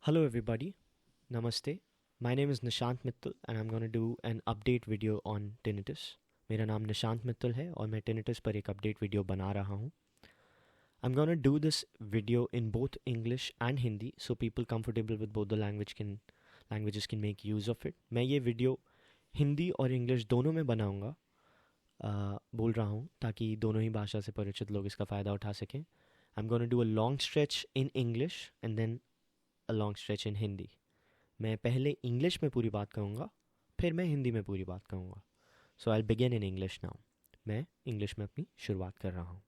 Hello everybody, Namaste. My name is Nishant Mittal and I'm going to do an update video on tinnitus. मेरा नाम निशांत मित्तल है और मैं tinnitus पर एक update video बना रहा हूँ. I'm going to do this video in both English and Hindi so people comfortable with both the languages can make use of it. मैं ये video हिंदी और इंग्लिश दोनों में बनाऊंगा बोल रहा हूँ ताकि दोनों ही भाषा से परिचित लोग इसका फ़ायदा उठा सकें. I'm going to do a long stretch in English and then a long stretch in Hindi. मैं पहले इंग्लिश में पूरी बात कहूँगा फिर मैं हिंदी में पूरी बात कहूँगा. So I begin in English now. मैं इंग्लिश में अपनी शुरुआत कर रहा हूँ.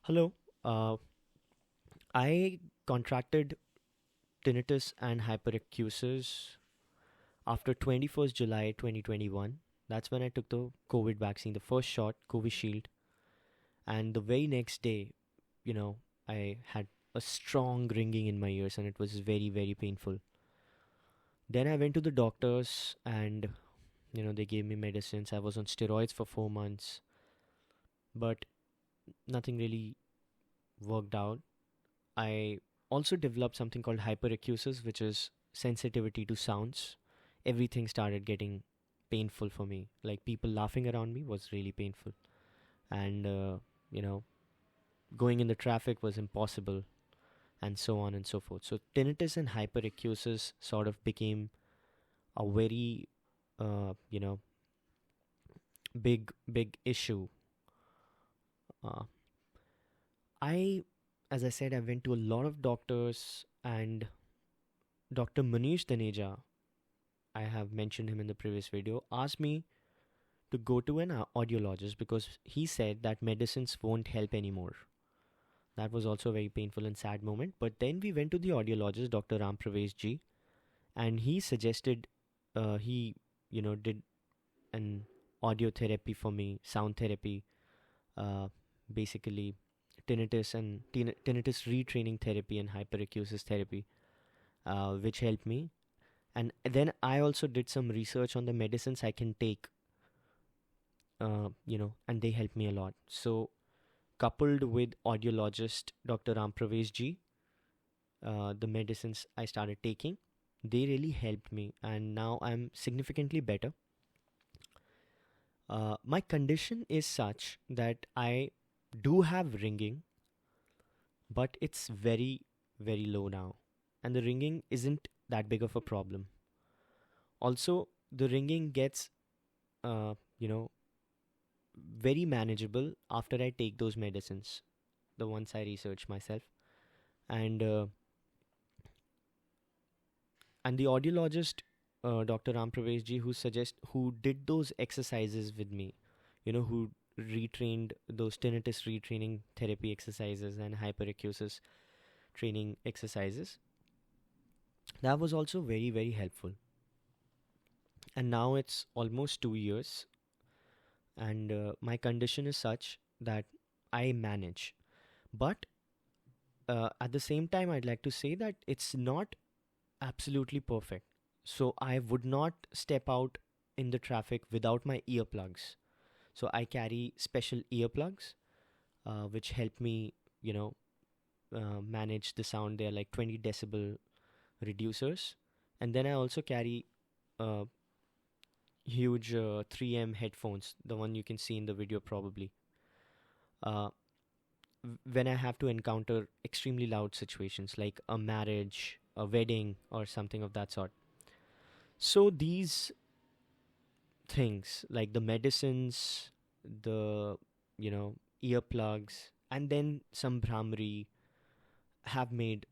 Hello, I contracted tinnitus and hyperacusis after 21st July 2021. That's when I took the COVID vaccine, the first shot, Covishield. And the very next day, I had a strong ringing in my ears and it was very, very painful. Then I went to the doctors and, they gave me medicines. I was on steroids for 4 months, but nothing really worked out. I also developed something called hyperacusis, which is sensitivity to sounds. Everything started getting painful for me. Like people laughing around me was really painful. And, going in the traffic was impossible. And so on and so forth. So tinnitus and hyperacusis sort of became a very, big issue. As I said, I went to a lot of doctors, and Dr. Manish Daneja, I have mentioned him in the previous video, asked me to go to an audiologist because he said that medicines won't help anymore. That was also a very painful and sad moment. But then we went to the audiologist, Dr. Ram Pravesh ji, and he suggested, did an audio therapy for me, sound therapy, basically tinnitus and tinnitus retraining therapy and hyperacusis therapy, which helped me. And then I also did some research on the medicines I can take, and they helped me a lot. So, coupled with audiologist Dr. Ram Pravesh ji, the medicines I started taking, they really helped me, and now I'm significantly better. My condition is such that I do have ringing, but it's very, very low now, and the ringing isn't that big of a problem. Also, the ringing gets, very manageable after I take those medicines, the ones I research myself. And the audiologist, Dr. Ram Pravesh ji, who did those exercises with me, who retrained those tinnitus retraining therapy exercises and hyperacusis training exercises, that was also very, very helpful. And now it's almost 2 years, and my condition is such that I manage. But at the same time, I'd like to say that it's not absolutely perfect. So I would not step out in the traffic without my earplugs. So I carry special earplugs, which help me, manage the sound. They're like 20 decibel reducers. And then I also carry huge 3M headphones, the one you can see in the video probably, when I have to encounter extremely loud situations like a marriage, a wedding, or something of that sort. So these things like the medicines, the earplugs, and then some Brahmari have made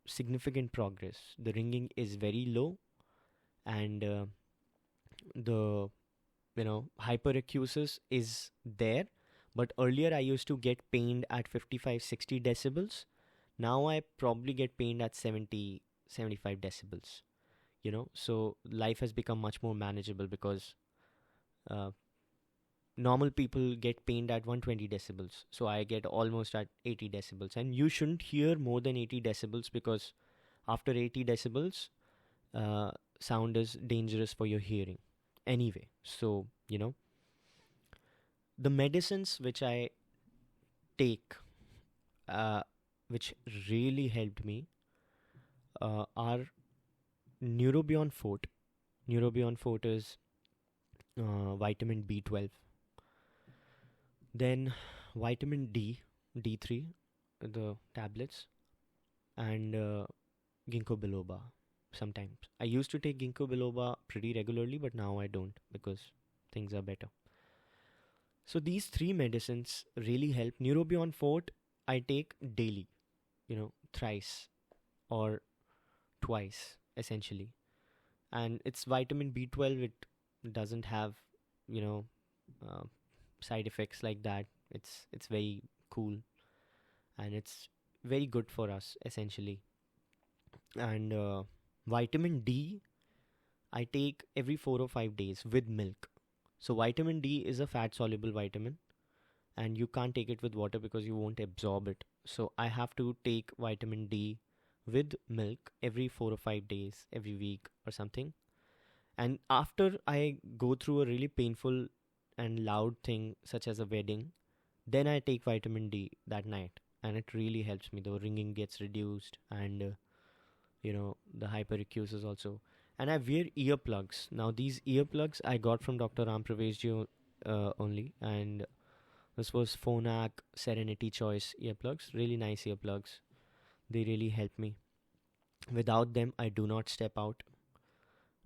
significant progress. The ringing is very low, and the hyperacusis is there, but earlier I used to get pained at 55-60 decibels. Now I probably get pained at 70-75 decibels. So life has become much more manageable because normal people get pained at 120 decibels, so I get almost at 80 decibels. And you shouldn't hear more than 80 decibels because after 80 decibels sound is dangerous for your hearing anyway. So the medicines which I take, which really helped me, are Neurobion Fort. Neurobion Fort is vitamin B12. Then vitamin D, D3, the tablets, and ginkgo biloba sometimes. I used to take ginkgo biloba pretty regularly, but now I don't because things are better. So these three medicines really help. Neurobion Fort I take daily, thrice or twice essentially. And it's vitamin B12. It doesn't have, you know, uh, side effects like that. It's very cool, and it's very good for us essentially. And vitamin D I take every 4 or 5 days with milk. So vitamin D is a fat soluble vitamin, and you can't take it with water because you won't absorb it. So I have to take vitamin D with milk every 4 or 5 days, every week or something. And after I go through a really painful and loud thing such as a wedding, then I take vitamin D that night, and it really helps me. The ringing gets reduced, and the hyperacusis also. And I wear earplugs. Now these earplugs I got from Dr. Ram Praveshji only, and this was Phonak Serenity Choice earplugs. Really nice earplugs. They really help me. Without them, I do not step out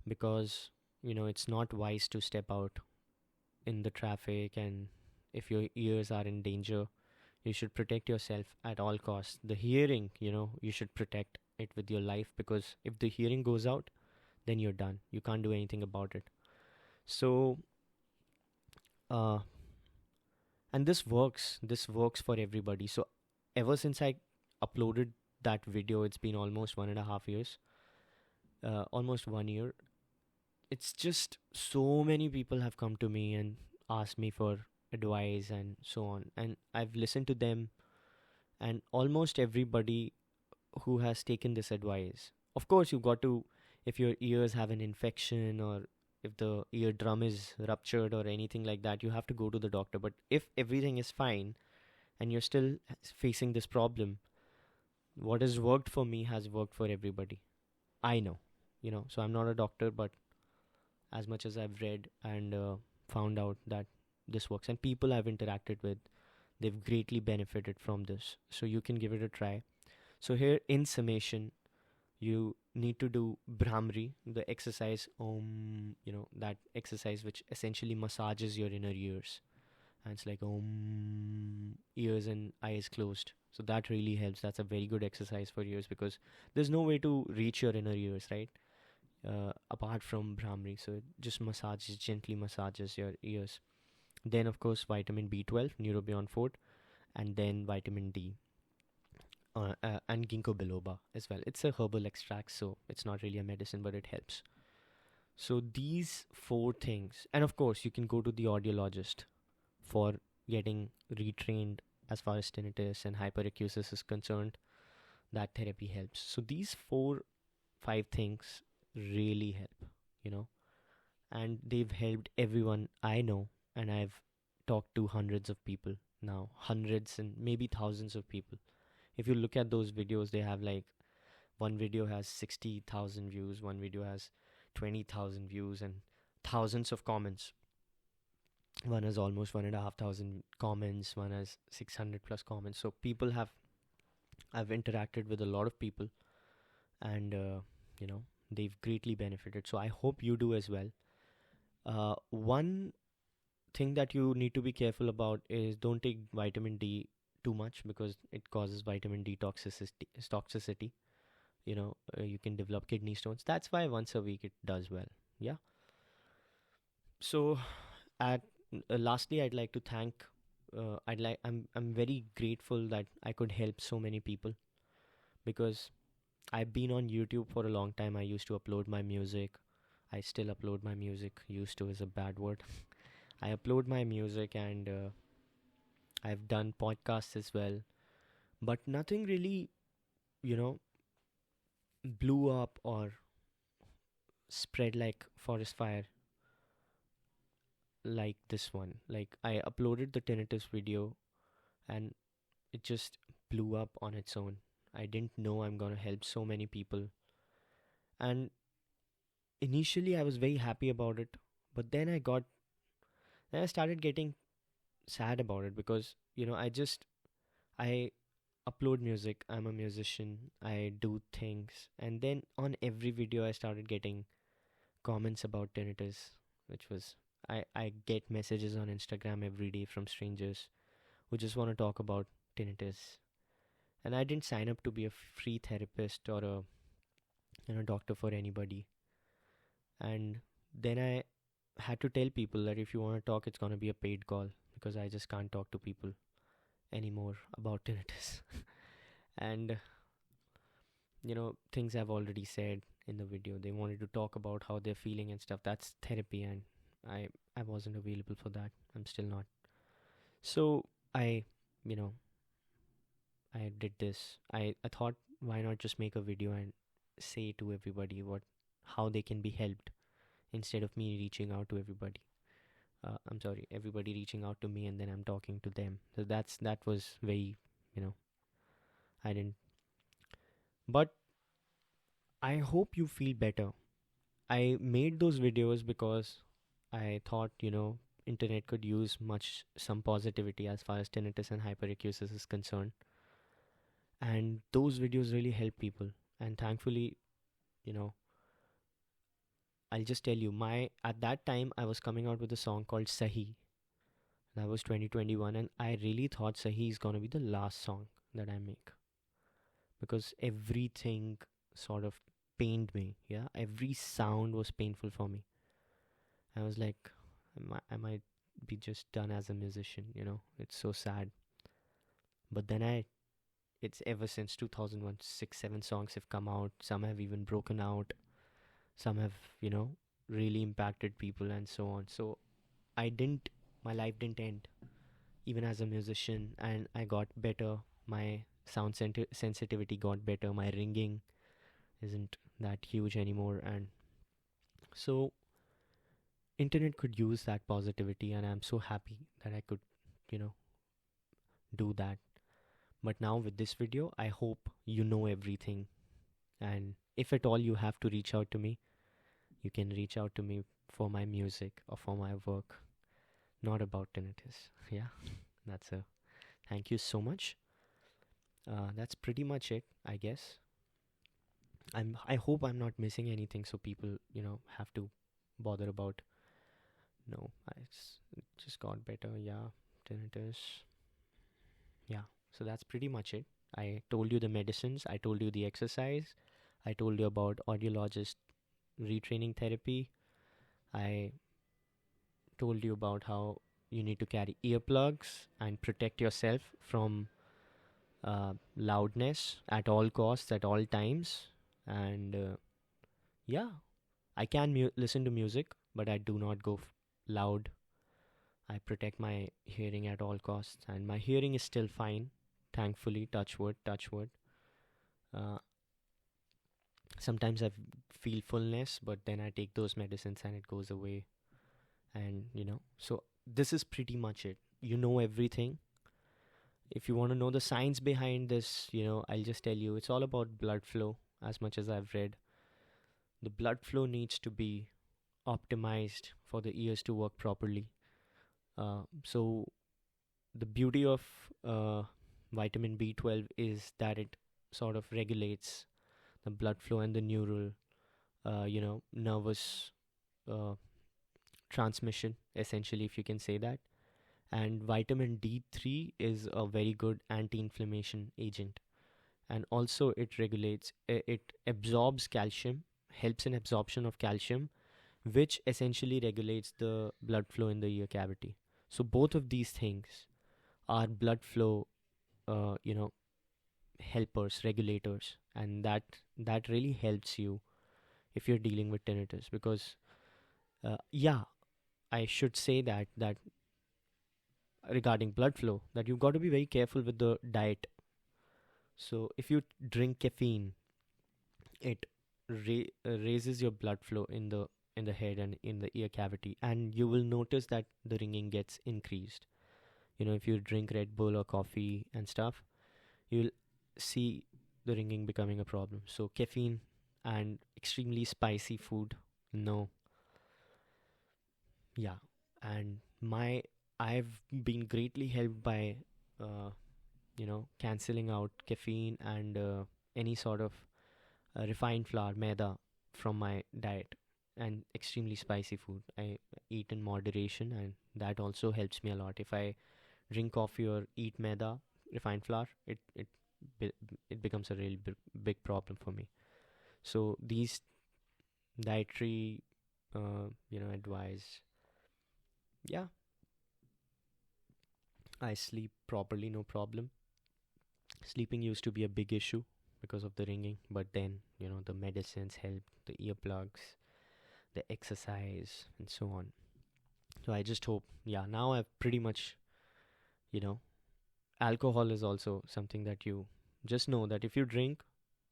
because it's not wise to step out in the traffic, and if your ears are in danger, you should protect yourself at all costs. The hearing, you should protect it with your life, because if the hearing goes out, then you're done. You can't do anything about it. So uh and this works for everybody. So ever since I uploaded that video, it's been almost 1.5 years, almost 1 year. It's just so many people have come to me and asked me for advice and so on, and I've listened to them, and almost everybody who has taken this advice. Of course, you got to, if your ears have an infection, or if the eardrum is ruptured or anything like that, you have to go to the doctor. But if everything is fine and you're still facing this problem, what has worked for me has worked for everybody. I know, so I'm not a doctor, but as much as I've read and found out that this works, and people I've interacted with, they've greatly benefited from this. So you can give it a try. So here, in summation, you need to do Brahmari, the exercise, that exercise which essentially massages your inner ears. And it's like ears and eyes closed. So that really helps. That's a very good exercise for ears, because there's no way to reach your inner ears, right? Apart from Brahmari. So it just gently massages your ears. Then, of course, vitamin B12, Neurobion Fort, and then vitamin D. And ginkgo biloba as well. It's a herbal extract, so it's not really a medicine, but it helps. So these four things, and of course, you can go to the audiologist for getting retrained as far as tinnitus and hyperacusis is concerned. That therapy helps. So these 4, 5 things really help, and they've helped everyone I know, and I've talked to hundreds of people now, hundreds and maybe thousands of people. If you look at those videos, they have like, one video has 60,000 views, one video has 20,000 views, and thousands of comments. One has almost 1,500 comments, one has 600 plus comments. So I've interacted with a lot of people, and they've greatly benefited. So I hope you do as well. One thing that you need to be careful about is, don't take vitamin D too much, because it causes vitamin D toxicity. You can develop kidney stones. That's why once a week it does well. Yeah. So at lastly, I'd like to thank. I'm very grateful that I could help so many people, because I've been on YouTube for a long time. I used to upload my music. I still upload my music. Used to is a bad word. I upload my music, and I've done podcasts as well, but nothing really, you know, blew up or spread like forest fire like this one. Like, I uploaded the tinnitus video, and it just blew up on its own. I didn't know I'm gonna help so many people. And initially I was very happy about it, but then I started getting sad about it because I upload music. I'm a musician. I do things, and then on every video I started getting comments about tinnitus, which was I get messages on Instagram every day from strangers who just want to talk about tinnitus. And I didn't sign up to be a free therapist or a doctor for anybody. And then I had to tell people that if you want to talk, it's gonna be a paid call because I just can't talk to people anymore about tinnitus. And things I've already said in the video. They wanted to talk about how they're feeling and stuff. That's therapy, and I I wasn't available for that. I'm still not. So I, you know, I did this. I thought, why not just make a video and say to everybody how they can be helped instead of me reaching out to everybody. I'm sorry, everybody reaching out to me and then I'm talking to them. So that was very, you know, I didn't. But I hope you feel better. I made those videos because I thought, internet could use some positivity as far as tinnitus and hyperacusis is concerned. And those videos really help people. And thankfully, you know, I'll just tell you, my at that time I was coming out with a song called Sahi. That was 2021, and I really thought Sahi is gonna be the last song that I make because everything sort of pained me. Yeah, every sound was painful for me. I was like, I might be just done as a musician. It's so sad. But then it's ever since 2001, 6, 7 songs have come out. Some have even broken out. Some have, really impacted people and so on. So my life didn't end even as a musician, and I got better. My sensitivity got better. My ringing isn't that huge anymore. And so internet could use that positivity, and I'm so happy that I could, you know, do that. But now with this video, I hope you know everything. And if at all you have to reach out to me, you can reach out to me for my music or for my work, not about tinnitus. Yeah, that's a thank you so much. That's pretty much it, I guess. I hope I'm not missing anything, so people have to bother about. No, it just got better. Yeah, tinnitus. Yeah, so that's pretty much it. I told you the medicines. I told you the exercise. I told you about audiologist retraining therapy. I told you about how you need to carry earplugs and protect yourself from loudness at all costs, at all times. And yeah, I can listen to music, but I do not go loud. I protect my hearing at all costs, and my hearing is still fine. Thankfully, touch wood, touch wood. Uh, Sometimes I feel fullness, but then I take those medicines and it goes away. And so this is pretty much it. You know everything. If you want to know the science behind this, I'll just tell you, it's all about blood flow. As much as I've read, the blood flow needs to be optimized for the ears to work properly. So the beauty of vitamin B12 is that it sort of regulates the blood flow and the neural, nervous uh, transmission, essentially, if you can say that. And vitamin D3 is a very good anti-inflammation agent. And also it absorbs calcium, helps in absorption of calcium, which essentially regulates the blood flow in the ear cavity. So both of these things are blood flow, helpers, regulators, and that really helps you if you're dealing with tinnitus. Because, yeah, I should say that regarding blood flow, that you've got to be very careful with the diet. So if you drink caffeine, it raises your blood flow in the head and in the ear cavity, and you will notice that the ringing gets increased. If you drink Red Bull or coffee and stuff, you'll see the ringing becoming a problem. So caffeine and extremely spicy food. No, yeah, and my I've been greatly helped by uh, canceling out caffeine and any sort of refined flour, maida from my diet, and extremely spicy food. I eat in moderation, and that also helps me a lot. If I drink coffee or eat maida, refined flour, be- it becomes a really big problem for me. So these dietary, advice. Yeah, I sleep properly, no problem. Sleeping used to be a big issue because of the ringing, but then the medicines help, the earplugs, the exercise, and so on. So I just hope, yeah, now I've pretty much, you know, alcohol is also something that you just know that if you drink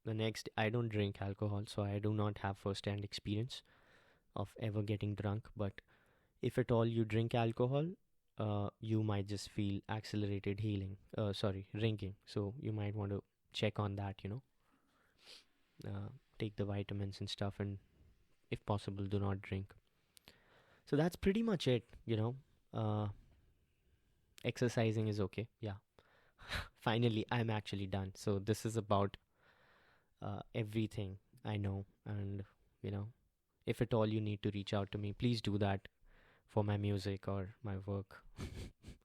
the next, I don't drink alcohol, so I do not have first hand experience of ever getting drunk. But if at all you drink alcohol, you might just feel accelerated ringing. So you might want to check on that, take the vitamins and stuff, and if possible, do not drink. So that's pretty much it, exercising is okay. Yeah. Finally, I'm actually done. So this is about everything I know. And, you know, if at all you need to reach out to me, please do that for my music or my work.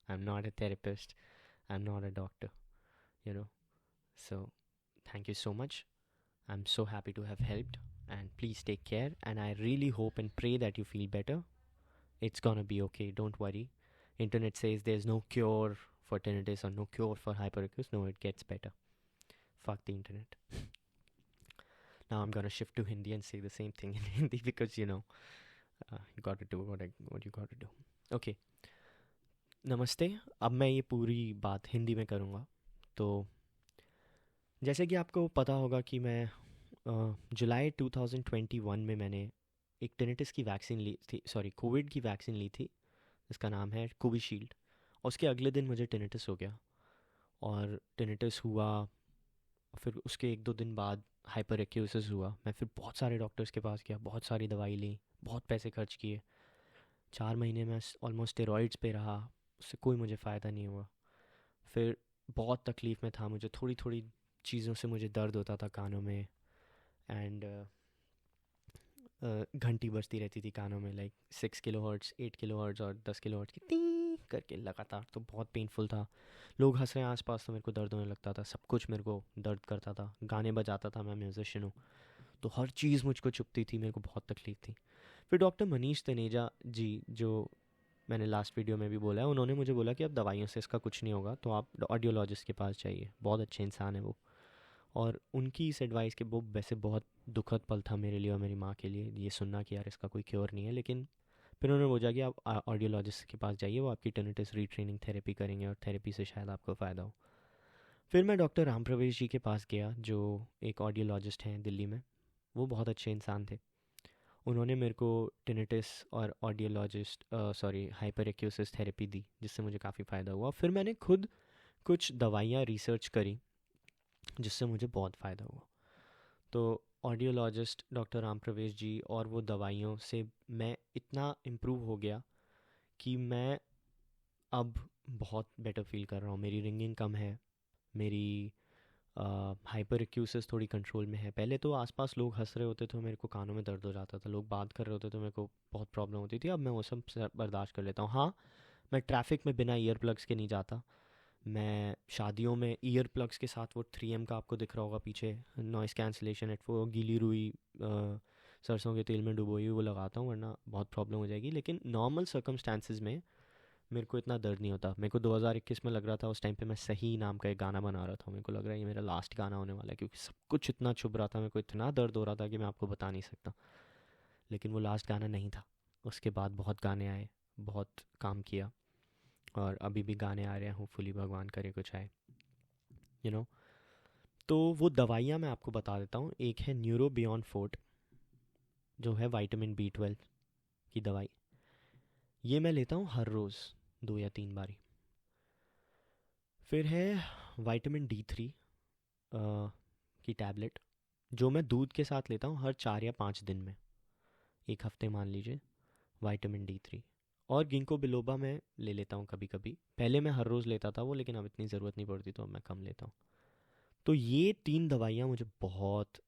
I'm not a therapist. I'm not a doctor, you know. So thank you so much. I'm so happy to have helped. And please take care. And I really hope and pray that you feel better. It's gonna be okay. Don't worry. Internet says there's no cure for tinnitus or no cure for hyperacusis. No, it gets better. Fuck the internet. Now I'm gonna shift to Hindi and say the same thing in Hindi because you gotta do what you gotta do. Okay. नमस्ते. अब मैं ये पूरी बात हिंदी में करूँगा. तो जैसे कि आपको पता होगा कि मैं जुलाई 2021 में मैंने एक टिनिटिस की वैक्सीन ली थी, सॉरी कोविड की वैक्सीन ली थी, जिसका नाम है कोविशील्ड. और उसके अगले दिन मुझे टिनिटिस हो गया. और टिनिटिस हुआ, फिर उसके एक दो दिन बाद हाइपर एक्यूसिस हुआ. मैं फिर बहुत सारे डॉक्टर्स के पास गया, बहुत सारी दवाई ली, बहुत पैसे खर्च किए. 4 महीने में ऑलमोस्ट स्टेरॉइड्स पे रहा, उससे कोई मुझे फ़ायदा नहीं हुआ. फिर बहुत तकलीफ़ में था, मुझे थोड़ी थोड़ी चीज़ों से मुझे दर्द होता था कानों में. एंड घंटी बजती रहती थी कानों में, like 6 kilo hertz, 8 kilo hertz और 10 किलो हर्ट्स की टी करके लगातार. तो बहुत पेनफुल था. लोग हंस रहे हैं आसपास तो मेरे को दर्द होने लगता था. सब कुछ मेरे को दर्द करता था. गाने बजाता था, मैं म्यूजिशियन हूँ, तो हर चीज़ मुझको चुभती थी. मेरे को बहुत तकलीफ थी. फिर डॉक्टर मनीष तनेजा जी, जो मैंने लास्ट वीडियो में भी बोला है, उन्होंने मुझे बोला कि अब दवाइयों से इसका कुछ नहीं होगा, तो आप ऑडियोलॉजिस्ट के पास जाइए. बहुत अच्छे इंसान है वो. और उनकी इस एडवाइस के, वो वैसे बहुत दुखद पल था मेरे लिए और मेरी माँ के लिए, ये सुनना कि यार इसका कोई क्योर नहीं है. लेकिन फिर उन्होंने बोला कि आप ऑडियोलॉजिस्ट के पास जाइए, वो आपकी टिनिटिस रीट्रेनिंग थेरेपी करेंगे और थेरेपी से शायद आपको फ़ायदा हो. फिर मैं डॉक्टर राम प्रवेश जी के पास गया, जो एक ऑडियोलॉजिस्ट हैं दिल्ली में. वो बहुत अच्छे इंसान थे. उन्होंने मेरे को टिनिटिस और हाइपर एक्यूसिस थेरेपी दी, जिससे मुझे काफ़ी फ़ायदा हुआ. फिर मैंने खुद कुछ दवाइयाँ रिसर्च करी, जिससे मुझे बहुत फ़ायदा हुआ. तो ऑडियोलॉजिस्ट डॉक्टर राम प्रवेश जी और वो दवाइयों से मैं इतना इम्प्रूव हो गया कि मैं अब बहुत बेटर फील कर रहा हूँ. मेरी रिंगिंग कम है, मेरी हाइपर एक्यूसिस थोड़ी कंट्रोल में है. पहले तो आसपास लोग हंस रहे होते थे, मेरे को कानों में दर्द हो जाता था. लोग बात कर रहे होते तो मेरे को बहुत प्रॉब्लम होती थी. अब मैं वो सब बर्दाश्त कर लेता हूँ. हाँ, मैं ट्रैफिक में बिना ईयर प्लग्स के नहीं जाता. मैं शादियों में ईयर प्लग्स के साथ, वो 3M का आपको दिख रहा होगा पीछे, नॉइस कैंसिलेशन हेड, वो गीली रुई सरसों के तेल में डुबोई हुई, वो लगाता हूँ, वरना बहुत प्रॉब्लम हो जाएगी. लेकिन नॉर्मल सर्कमस्टांसिस में मेरे को इतना दर्द नहीं होता. मेरे को 2021 में लग रहा था, उस टाइम पे मैं सही नाम का एक गाना बना रहा था. मेरे को लग रहा है ये मेरा लास्ट गाना होने वाला है, क्योंकि सब कुछ इतना छुप रहा था, मेरे को इतना दर्द हो रहा था कि मैं आपको बता नहीं सकता. लेकिन वो लास्ट गाना नहीं था. उसके बाद बहुत गाने आए, बहुत काम किया, और अभी भी गाने आ रहे हैं. होपफुली भगवान करे कुछ आए, यू नो. तो वो दवाइयाँ मैं आपको बता देता हूँ. एक है न्यूरो बियॉन्ड फोर्ट, जो है विटामिन B12 की दवाई. ये मैं लेता हूँ हर रोज़ 2 या 3 बारी. फिर है विटामिन D3 की टैबलेट, जो मैं दूध के साथ लेता हूँ हर 4 या 5 दिन में, एक हफ्ते मान लीजिए, विटामिन D3। और गिंको बिलोबा मैं ले लेता हूँ कभी कभी, पहले मैं हर रोज़ लेता था वो, लेकिन अब इतनी ज़रूरत नहीं पड़ती तो अब मैं कम लेता हूँ। तो ये 3 दवाइयाँ मुझे बहुत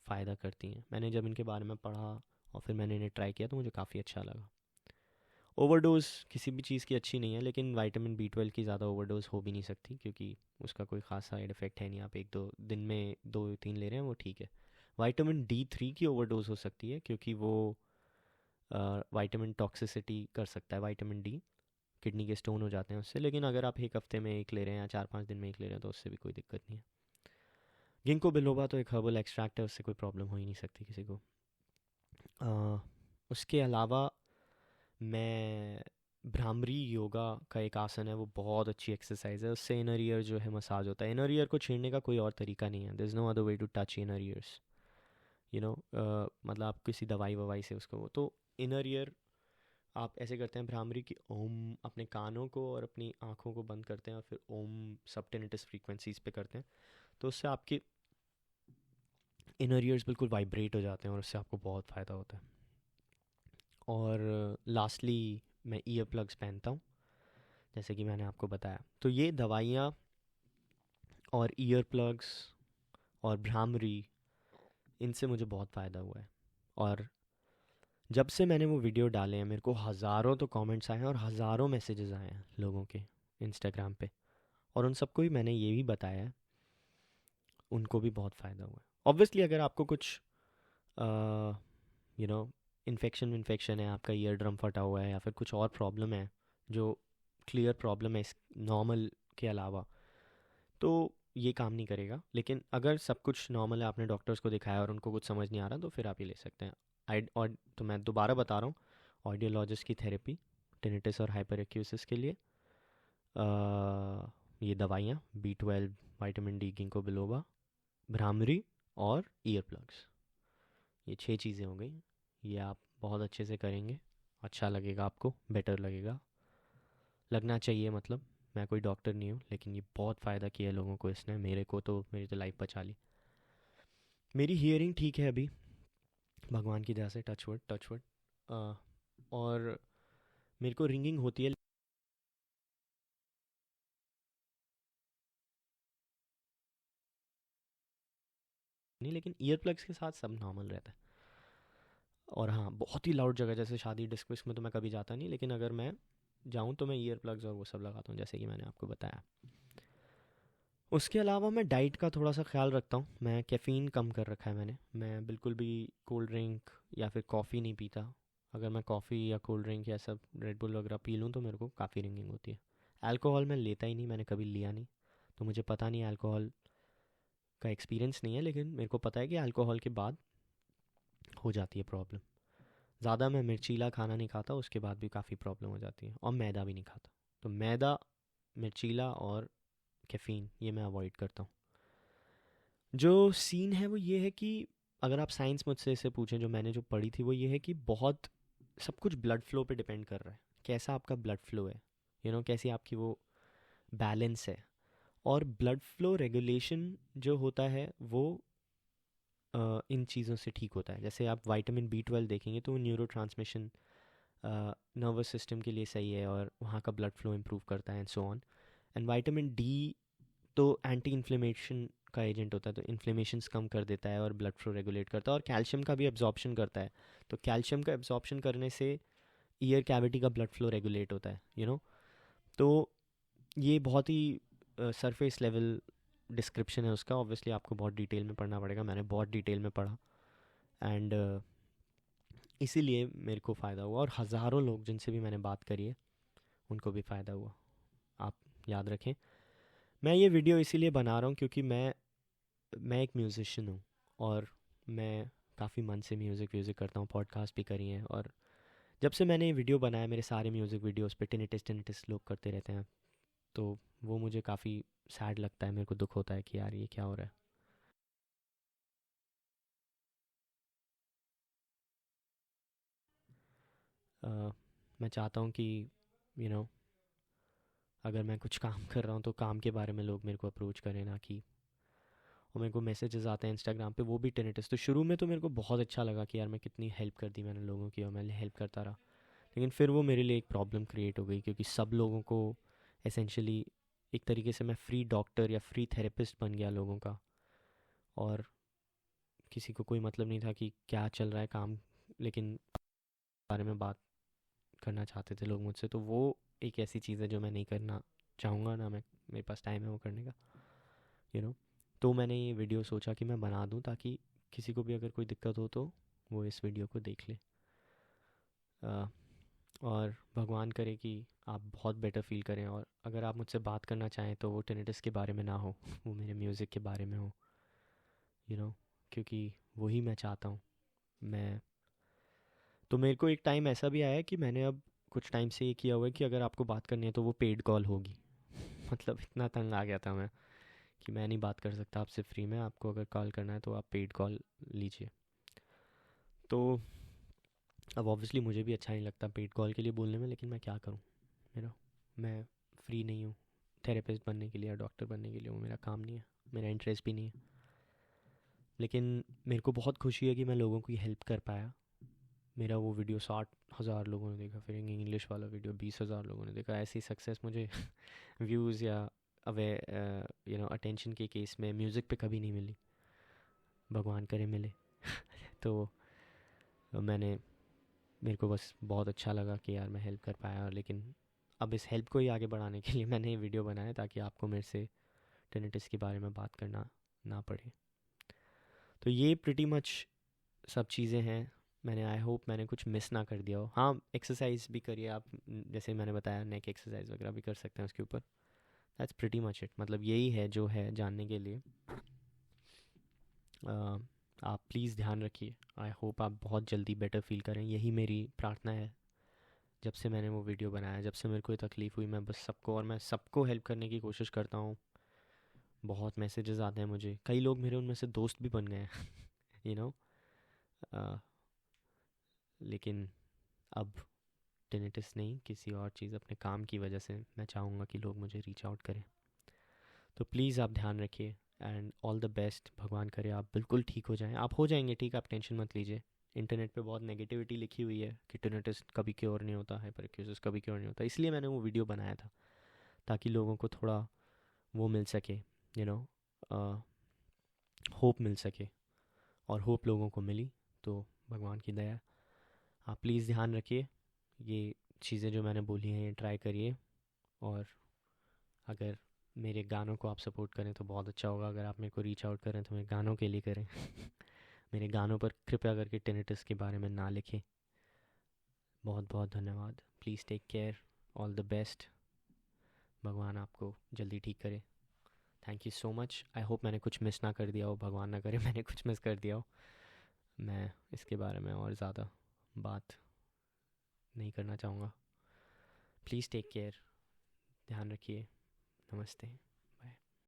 फ़ायदा करती हैं। मैंने जब इनके बारे में पढ़ा और फिर मैंने इन्हें ट्राई किया तो मुझे काफ़ी अच्छा लगा। ओवरडोज़ किसी भी चीज़ की अच्छी नहीं है, लेकिन विटामिन B12 की ज़्यादा ओवरडोज़ हो भी नहीं सकती, क्योंकि उसका कोई ख़ास साइड इफ़ेक्ट है नहीं। आप एक दो दिन में 2-3 ले रहे हैं वो ठीक है। विटामिन D3 की ओवरडोज़ हो सकती है, क्योंकि वो विटामिन टॉक्सिसिटी कर सकता है, विटामिन D, किडनी के स्टोन हो जाते हैं उससे। लेकिन अगर आप एक हफ्ते में एक ले रहे हैं या 4-5 दिन में एक ले रहे हैं तो उससे भी कोई दिक्कत नहीं है। गिंको बिलोबा तो एक हर्बल एक्सट्रैक्ट है, उससे कोई प्रॉब्लम हो ही नहीं सकती किसी को। अ, उसके अलावा मैं भ्रामरी योगा का एक आसन है, वो बहुत अच्छी एक्सरसाइज है, उससे इनर ईयर जो है मसाज होता है। इनर ईयर को छेड़ने का कोई और तरीका नहीं है, there is no other way to touch inner ears, you know. मतलब आप किसी दवाई ववाई से उसको, वो तो इनर ईयर आप ऐसे करते हैं भ्रामरी की, ओम अपने कानों को और अपनी आँखों को बंद करते हैं और फिर ओम सब टिनिटस फ्रीक्वेंसीज पे करते हैं, तो उससे आपके इनर ईयर्स बिल्कुल वाइब्रेट हो जाते हैं और उससे आपको बहुत फ़ायदा होता है। और लास्टली मैं ईयर प्लग्स पहनता हूँ, जैसे कि मैंने आपको बताया। तो ये दवाइयाँ और ईयर प्लग्स और भ्रामरी, इनसे मुझे बहुत फ़ायदा हुआ है। और जब से मैंने वो वीडियो डाले हैं मेरे को हज़ारों तो कमेंट्स आए हैं और हज़ारों मैसेजेस आए हैं लोगों के इंस्टाग्राम पे, और उन सबको ही मैंने ये भी बताया है, उनको भी बहुत फ़ायदा हुआ है। ऑब्वियसली अगर आपको कुछ यू नो इन्फेक्शन है, आपका ईयर ड्रम फटा हुआ है या फिर कुछ और प्रॉब्लम है जो क्लियर प्रॉब्लम है इस नॉर्मल के अलावा, तो ये काम नहीं करेगा। लेकिन अगर सब कुछ नॉर्मल है, आपने डॉक्टर्स को दिखाया और उनको कुछ समझ नहीं आ रहा, तो फिर आप ये ले सकते हैं। और तो मैं दोबारा बता रहा हूँ, ऑडियोलॉजिस्ट की थेरेपी टिनिटिस और हाइपर एक्यूसिस के लिए, ये दवाइयाँ B12, vitamin D, ginkgo biloba, bhramari और ईयर प्लग्स, ये 6 चीज़ें हो गई। ये आप बहुत अच्छे से करेंगे, अच्छा लगेगा आपको, बेटर लगेगा, लगना चाहिए मतलब। मैं कोई डॉक्टर नहीं हूँ, लेकिन ये बहुत फ़ायदा किया है लोगों को इसने, मेरे को तो, मेरी तो लाइफ बचा ली। मेरी हियरिंग ठीक है अभी, भगवान की दया से, टचवुड टचवुड। और मेरे को रिंगिंग होती है नहीं, लेकिन ईयर प्लग्स के साथ सब नॉर्मल रहता है। और हाँ, बहुत ही लाउड जगह जैसे शादी डिस्को में तो मैं कभी जाता नहीं, लेकिन अगर मैं जाऊँ तो मैं ईयर प्लग्स और वो सब लगाता हूँ, जैसे कि मैंने आपको बताया। उसके अलावा मैं डाइट का थोड़ा सा ख्याल रखता हूँ। मैं कैफ़ीन कम कर रखा है मैंने, मैं बिल्कुल भी कोल्ड ड्रिंक या फिर कॉफ़ी नहीं पीता। अगर मैं कॉफ़ी या कोल्ड ड्रिंक या सब रेड बुल वगैरह पी लूँ तो मेरे को काफ़ी रिंगिंग होती है। अल्कोहल मैं लेता ही नहीं, मैंने कभी लिया नहीं, तो मुझे पता नहीं, अल्कोहल का एक्सपीरियंस नहीं है, लेकिन मेरे को पता है कि अल्कोहल के बाद हो जाती है प्रॉब्लम। ज़्यादा मैं मिर्चीला खाना नहीं खाता, उसके बाद भी काफ़ी प्रॉब्लम हो जाती है। और मैदा भी नहीं खाता, तो मैदा, मिर्चीला और कैफ़ीन ये मैं अवॉइड करता हूँ। जो सीन है वो ये है कि अगर आप साइंस मुझसे इसे पूछें, जो मैंने जो पढ़ी थी वो ये है कि बहुत सब कुछ ब्लड फ्लो पे डिपेंड कर रहा है, कैसा आपका ब्लड फ्लो है, कैसी आपकी वो बैलेंस है। और ब्लड फ्लो रेगुलेशन जो होता है वो इन चीज़ों से ठीक होता है। जैसे आप विटामिन B12 देखेंगे तो न्यूरो ट्रांसमिशन नर्वस सिस्टम के लिए सही है और वहाँ का ब्लड फ्लो इम्प्रूव करता है, and so on. And vitamin D तो एंटी इन्फ्लेमेशन का एजेंट होता है, तो इन्फ्लेमेशंस कम कर देता है और ब्लड फ्लो रेगुलेट करता है, और कैल्शियम का भी एब्जॉर्प्शन करता है। तो कैल्शियम का एब्जॉर्प्शन करने से ईयर कैविटी का ब्लड फ्लो रेगुलेट होता है, तो ये बहुत ही सरफेस लेवल डिस्क्रिप्शन है उसका। ऑब्वियसली आपको बहुत डिटेल में पढ़ना पड़ेगा, मैंने बहुत डिटेल में पढ़ा, एंड इसीलिए मेरे को फ़ायदा हुआ, और हज़ारों लोग जिनसे भी मैंने बात करी है उनको भी फ़ायदा हुआ। आप याद रखें, मैं ये वीडियो इसीलिए बना रहा हूँ क्योंकि मैं एक म्यूज़िशियन हूँ, और मैं काफ़ी मन से म्यूज़िक व्यूज़िक करता हूँ, पॉडकास्ट भी करी हैं। और जब से मैंने ये वीडियो बनाया, मेरे सारे म्यूज़िक वीडियोस पे टिनिटिस टिनिटिस लोग करते रहते हैं, तो वो मुझे काफ़ी सैड लगता है, मेरे को दुख होता है कि यार ये क्या हो रहा है। अ, मैं चाहता हूँ कि यू नो अगर मैं कुछ काम कर रहा हूँ तो काम के बारे में लोग मेरे को अप्रोच करें, ना कि और मेरे को मैसेजेस आते हैं इंस्टाग्राम पे, वो भी टिनिटस। तो शुरू में तो मेरे को बहुत अच्छा लगा कि यार मैं कितनी हेल्प कर दी मैंने लोगों की, और मैं हेल्प करता रहा। लेकिन फिर वो मेरे लिए एक प्रॉब्लम क्रिएट हो गई, क्योंकि सब लोगों को एसेंशली एक तरीके से मैं फ्री डॉक्टर या फ्री थेरेपिस्ट बन गया लोगों का, और किसी को कोई मतलब नहीं था कि क्या चल रहा है काम, लेकिन बारे में बात करना चाहते थे लोग मुझसे। तो वो एक ऐसी चीज़ है जो मैं नहीं करना चाहूँगा ना, मैं मेरे पास टाइम है वो करने का, यू नो। तो मैंने ये वीडियो सोचा कि मैं बना दूँ, ताकि किसी को भी अगर कोई दिक्कत हो तो वो इस वीडियो को देख ले। और भगवान करे कि आप बहुत बेटर फील करें, और अगर आप मुझसे बात करना चाहें तो वो टिनिटस के बारे में ना हो, वो मेरे म्यूज़िक के बारे में हो, यू नो, क्योंकि वही मैं चाहता हूँ। मैं तो मेरे को एक टाइम ऐसा भी आया है कि मैंने अब कुछ टाइम से ये किया हुआ है कि अगर आपको बात करनी है तो वो पेड कॉल होगी। मतलब इतना तंग आ गया था मैं कि मैं नहीं बात कर सकता आपसे फ्री में, आपको अगर कॉल करना है तो आप पेड कॉल लीजिए। तो अब ऑब्वियसली मुझे भी अच्छा नहीं लगता पेड कॉल के लिए बोलने में, लेकिन मैं क्या करूँ, यू नो। मैं फ्री नहीं हूँ थेरेपिस्ट बनने के लिए या डॉक्टर बनने के लिए, वो मेरा काम नहीं है, मेरा इंटरेस्ट भी नहीं है। लेकिन मेरे को बहुत खुशी है कि मैं लोगों की हेल्प कर पाया। मेरा वो वीडियो 60,000 लोगों ने देखा, फिर इंग्लिश वाला वीडियो 20,000 लोगों ने देखा। ऐसी सक्सेस मुझे व्यूज़ या अवे अटेंशन के केस में म्यूज़िक पे कभी नहीं मिली, भगवान करे मिले। तो मैंने मेरे को बस बहुत अच्छा लगा कि यार मैं हेल्प कर पाया। लेकिन अब इस हेल्प को ही आगे बढ़ाने के लिए मैंने ये वीडियो बनाया, ताकि आपको मेरे से टिनिटस के बारे में बात करना ना पड़े। तो ये प्रिटी मच सब चीज़ें हैं। मैंने आई होप मैंने कुछ मिस ना कर दिया हो। हाँ, एक्सरसाइज भी करिए आप, जैसे मैंने बताया नेक एक्सरसाइज वगैरह भी कर सकते हैं उसके ऊपर। दैट्स प्रिटी मच इट, मतलब यही है जो है जानने के लिए। आप प्लीज़ ध्यान रखिए। आई होप आप बहुत जल्दी बेटर फील करें, यही मेरी प्रार्थना है। जब से मैंने वो वीडियो बनाया, जब से मेरे को ये तकलीफ़ हुई, मैं बस सबको, और मैं सबको हेल्प करने की कोशिश करता हूँ। बहुत मैसेजेस आते हैं मुझे, कई लोग मेरे उनमें से दोस्त भी बन गए हैं, यू नो। लेकिन अब टिनिटस नहीं, किसी और चीज़, अपने काम की वजह से मैं चाहूँगा कि लोग मुझे रीच आउट करें। तो प्लीज़ आप ध्यान रखिए, एंड ऑल द बेस्ट। भगवान करे आप बिल्कुल ठीक हो जाएं। आप हो जाएंगे ठीक, आप टेंशन मत लीजिए। इंटरनेट पे बहुत नेगेटिविटी लिखी हुई है कि टिनिटस कभी क्योर नहीं होता, हाइपरएक्यूसिस कभी क्योर नहीं होता, इसलिए मैंने वो वीडियो बनाया था, ताकि लोगों को थोड़ा वो मिल सके, यू नो, होप मिल सके। और होप लोगों को मिली, तो भगवान की दया है। आप प्लीज़ ध्यान रखिए, ये चीज़ें जो मैंने बोली हैं ये ट्राई करिए। और अगर मेरे गानों को आप सपोर्ट करें तो बहुत अच्छा होगा। अगर आप मेरे को रीच आउट करें तो मेरे गानों के लिए करें। मेरे गानों पर कृपया करके टिनिटस के बारे में ना लिखें। बहुत बहुत धन्यवाद। Please take care, all the best. भगवान आपको जल्दी ठीक करे। Thank you so much. I hope मैंने कुछ मिस ना कर दिया हो, भगवान ना करे मैंने कुछ मिस कर दिया हो। मैं इसके बारे में और ज़्यादा बात नहीं करना चाहूँगा। प्लीज़ टेक केयर, ध्यान रखिए। नमस्ते।